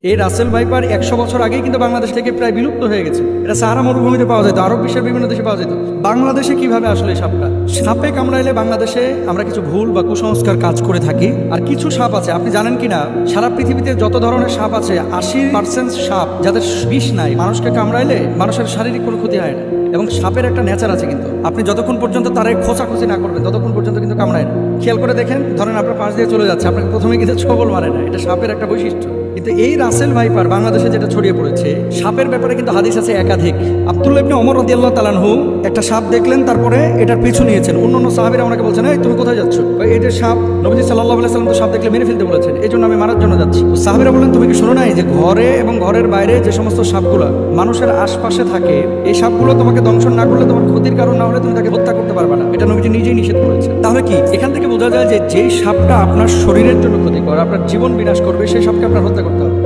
এই Russell viper 100 বছর আগেই কিন্তু বাংলাদেশ থেকে প্রায় বিলুপ্ত হয়ে গেছে। এটা সাহারা মরুভূমিতে পাওয়া যেত, আরব বিশ্বের বিভিন্ন দেশে পাওয়া যেত। বাংলাদেশে কিভাবে আসলে সাপটা? সাপে কামড়াইলে বাংলাদেশে আমরা কিছু ভুল বা কুসংস্কার কাজ করে থাকি। আর কিছু সাপ আছে, আপনি জানেন কিনা, সারা পৃথিবীতে যত ধরনের সাপ আছে 80% সাপ যাদের বিষ নাই, মানুষকে কামড়াইলে মানুষের শারীরিক কোনো ক্ষতি হয় না। এবং সাপের একটা নেচার আছে, কিন্তু আপনি যতক্ষণ পর্যন্ত তারে খোঁচাখুচি না করবেন ততক্ষণ পর্যন্ত কিন্তু কামড়ায় না। খেয়াল করে দেখেন, ধরেন আপনার পাশ দিয়ে চলে যাচ্ছে, আপনাকে প্রথমে কিন্তু ছবল মারে না, এটা সাপের একটা বৈশিষ্ট্য। কিন্তু এই রাসেল ভাইপার বাংলাদেশে যেটা ছড়িয়ে পড়েছে, সাপের ব্যাপারে কিন্তু হাদিস আছে একাধিক। আব্দুল্লাহ ইবনে ওমর রাদিয়াল্লাহু তাআলা আনহু একটা সাপ দেখলেন, তারপরে এটার পিছু নিয়েছেন। অন্যান্য সাহাবীরা ওনাকে বলছেন, এই তুমি কোথায় যাচ্ছ? এই যে সাপ, নবী সাল্লাল্লাহু আলাইহি সাল্লাম তো সাপ দেখলে মেরে ফেলতে বলেছেন, এই জন্য আমি মারার জন্য যাচ্ছি। সাহাবীরা বললেন, তুমি কি শোনো নাই যে ঘরে এবং ঘরের বাইরে যে সমস্ত সাপগুলো মানুষের আশপাশে থাকে, এই সাপগুলো তোমাকে দংশন না করলে, তোমার ক্ষতির কারণ না হলে তুমি তাকে হত্যা করতে পারবে না। এটা নবীজি নিজেই নিষেধ করেছেন। তাহলে কি এখান থেকে বোঝা যায় যে যেই সাপটা আপনার শরীরের জন্য ক্ষতিকর, আপনার জীবন বিনাশ করবে, সেই সাপকে আপনার হত্যা করতে হবে।